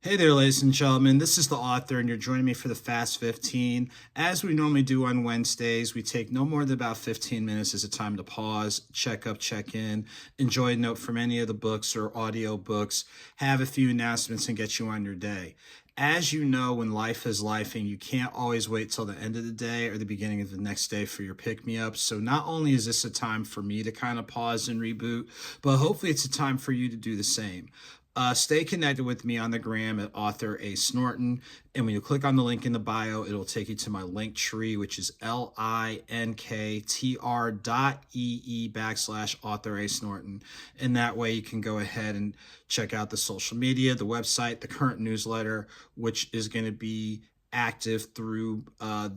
Hey there, ladies and gentlemen. This is the author, and you're joining me for the Fast 15. As we normally do on Wednesdays, we take no more than about 15 minutes as a time to pause, check up, check in, enjoy a note from any of the books or audio books, have a few announcements, and get you on your day. As you know, when life is lifing, you can't always wait till the end of the day or the beginning of the next day for your pick-me-up. So not only is this a time for me to kind of pause and reboot, but hopefully it's a time for you to do the same. Stay connected with me on the gram at AuthorASnorton. And when you click on the link in the bio, it'll take you to my Linktree, which is linktr.ee/AuthorASnorton. And that way you can go ahead and check out the social media, the website, the current newsletter, which is going to be active through May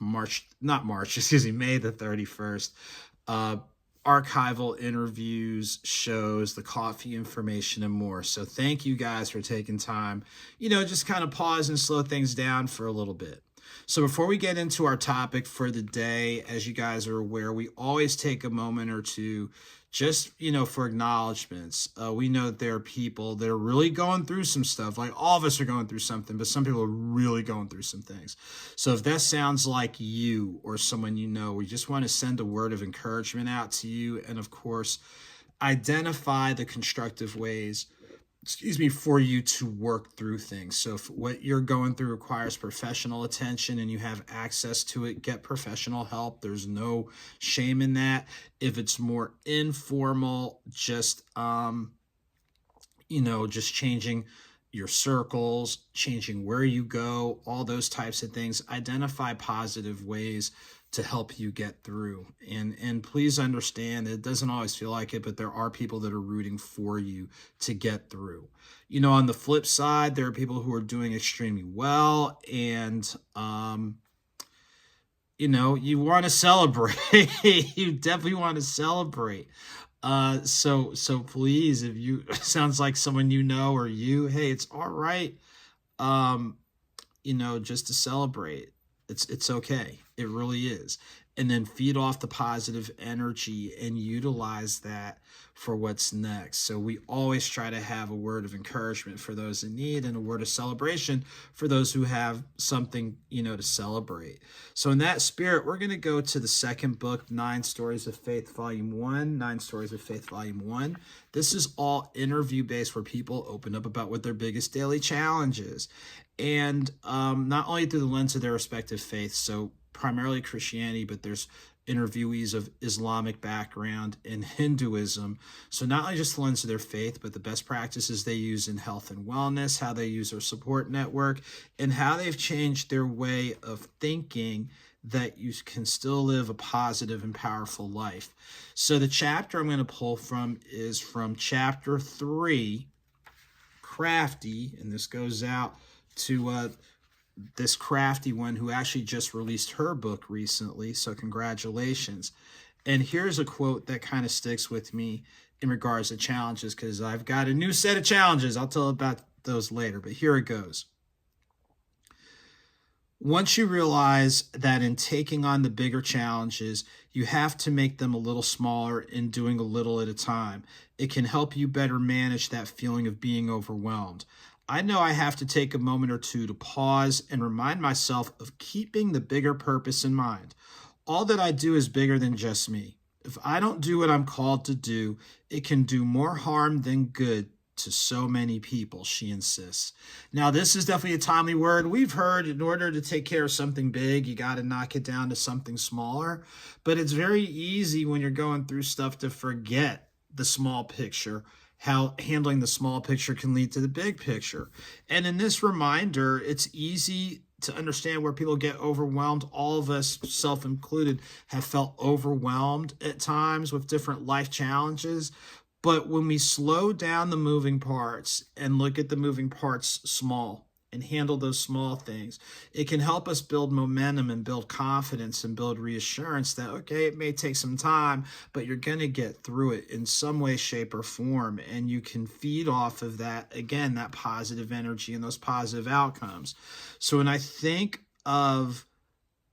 the 31st. Archival interviews, shows, the coffee information, and more. So thank you guys for taking time, just kind of pause and slow things down for a little bit. So before we get into our topic for the day, as you guys are aware, we always take a moment or two just, for acknowledgments. We know that there are people that are really going through some stuff. Like all of us are going through something, but some people are really going through some things. So if that sounds like you or someone you know, we just want to send a word of encouragement out to you. And of course, identify the constructive ways for you to work through things. So if what you're going through requires professional attention and you have access to it, get professional help. There's no shame in that. If it's more informal, just just changing your circles, changing where you go, all those types of things. Identify positive ways to help you get through. And please understand that it doesn't always feel like it, but there are people that are rooting for you to get through. On the flip side, there are people who are doing extremely well, and you want to celebrate. You definitely want to celebrate. So please, if you sounds like someone or you, hey, it's all right. Just to celebrate. It's okay. It really is. And then feed off the positive energy and utilize that for what's next. So we always try to have a word of encouragement for those in need and a word of celebration for those who have something, to celebrate. So in that spirit, we're going to go to the second book, 9 Stories of Faith, Volume 1, 9 Stories of Faith, Volume 1. This is all interview-based where people open up about what their biggest daily challenge is. And not only through the lens of their respective faiths, so primarily Christianity, but there's interviewees of Islamic background and Hinduism. So not only just the lens of their faith, but the best practices they use in health and wellness, how they use their support network, and how they've changed their way of thinking that you can still live a positive and powerful life. So the chapter I'm going to pull from is from chapter 3, Crafty, and this goes out to this crafty one who actually just released her book recently, so congratulations. And here's a quote that kind of sticks with me in regards to challenges, because I've got a new set of challenges. I'll tell about those later, but here it goes. Once you realize that in taking on the bigger challenges, you have to make them a little smaller and doing a little at a time, it can help you better manage that feeling of being overwhelmed. I know I have to take a moment or two to pause and remind myself of keeping the bigger purpose in mind. All that I do is bigger than just me. If I don't do what I'm called to do, it can do more harm than good to so many people, she insists. Now, this is definitely a timely word. We've heard in order to take care of something big, you got to knock it down to something smaller. But it's very easy when you're going through stuff to forget the small picture, how handling the small picture can lead to the big picture. And in this reminder, it's easy to understand where people get overwhelmed. All of us, self included, have felt overwhelmed at times with different life challenges. But when we slow down the moving parts and look at the moving parts small and handle those small things, it can help us build momentum and build confidence and build reassurance that, okay, it may take some time, but you're going to get through it in some way, shape, or form. And you can feed off of that, again, that positive energy and those positive outcomes. So when I think of,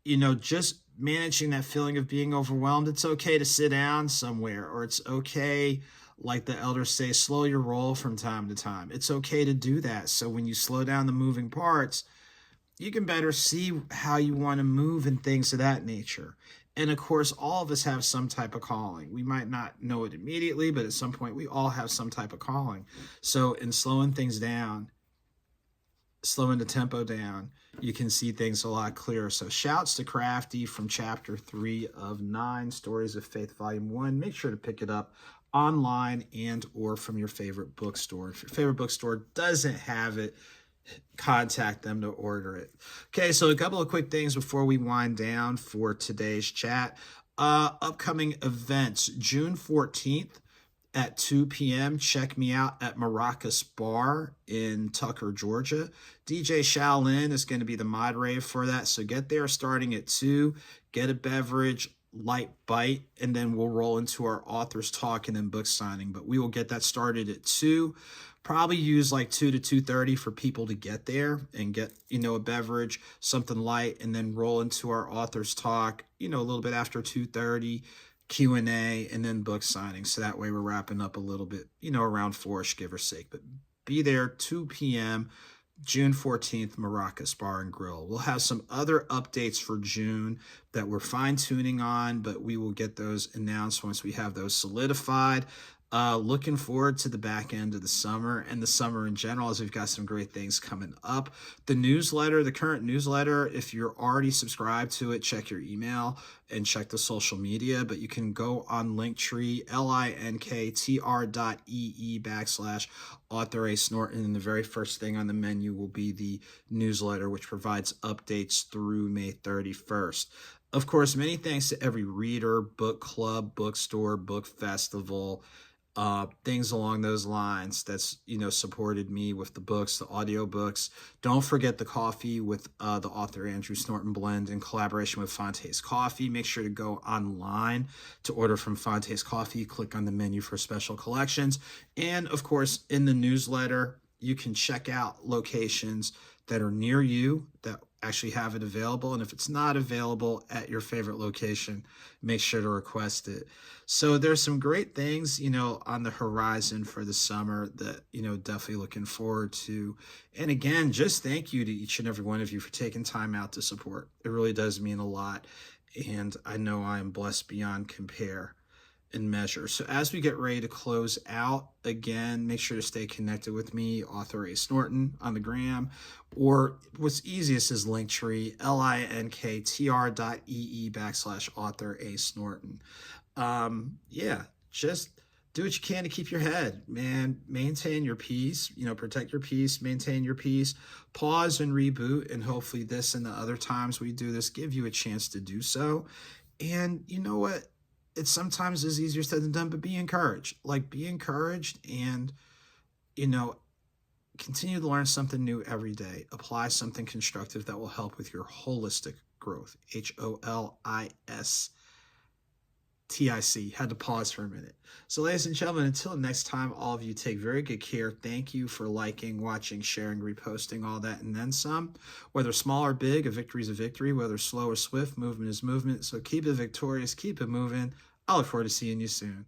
just managing that feeling of being overwhelmed, it's okay to sit down somewhere, or it's okay Like the elders say, slow your roll from time to time. It's okay to do that. So when you slow down the moving parts, you can better see how you want to move and things of that nature. And of course, all of us have some type of calling. We might not know it immediately, but at some point, we all have some type of calling. So in slowing things down, slowing the tempo down, you can see things a lot clearer. So shouts to Crafty from chapter 3 of 9 Stories of Faith, volume 1. Make sure to pick it up online and or from your favorite bookstore. If your favorite bookstore doesn't have it, contact them to order it. Okay, so a couple of quick things before we wind down for today's chat. Upcoming events, June 14th at 2 p.m. Check me out at Maracas Bar in Tucker, Georgia. DJ Shaolin is going to be the moderator for that, so get there starting at 2. Get a beverage, light bite, and then we'll roll into our authors talk and then book signing. But we will get that started at 2. Probably use like 2 to 2:30 for people to get there and get, a beverage, something light, and then roll into our authors talk, a little bit after 2:30, Q&A, and then book signing. So that way we're wrapping up a little bit, around 4-ish, give or take. But be there 2 p.m., June 14th, Maracas Bar and Grill. We'll have some other updates for June that we're fine-tuning on, but we will get those announced once we have those solidified. Looking forward to the back end of the summer and the summer in general, as we've got some great things coming up. The newsletter, the current newsletter, if you're already subscribed to it, check your email and check the social media, but you can go on Linktree, linktr.ee/AuthorASnorton, and the very first thing on the menu will be the newsletter, which provides updates through May 31st. Of course, many thanks to every reader, book club, bookstore, book festival, things along those lines that's, supported me with the books, the audiobooks. Don't forget the coffee with the author Andrew Snorton blend in collaboration with Fonte's Coffee. Make sure to go online to order from Fonte's Coffee. Click on the menu for special collections. And of course, in the newsletter, you can check out locations that are near you that actually have it available. And if it's not available at your favorite location, make sure to request it. So there's some great things, on the horizon for the summer that, definitely looking forward to. And again, just thank you to each and every one of you for taking time out to support. It really does mean a lot. And I know I am blessed beyond compare and measure. So as we get ready to close out, again, make sure to stay connected with me, AuthorASnorton on the gram, or what's easiest is Linktree, linktr.ee/AuthorASnorton. Just do what you can to keep your head, man. Maintain your peace, protect your peace, maintain your peace, pause and reboot. And hopefully this and the other times we do this give you a chance to do so. And you know what? It's sometimes is easier said than done, but be encouraged. Be encouraged and, continue to learn something new every day. Apply something constructive that will help with your holistic growth. HOLISTIC. Had to pause for a minute. So ladies and gentlemen, until next time, all of you take very good care. Thank you for liking, watching, sharing, reposting, all that, and then some. Whether small or big, a victory is a victory. Whether slow or swift, movement is movement. So keep it victorious, keep it moving. I look forward to seeing you soon.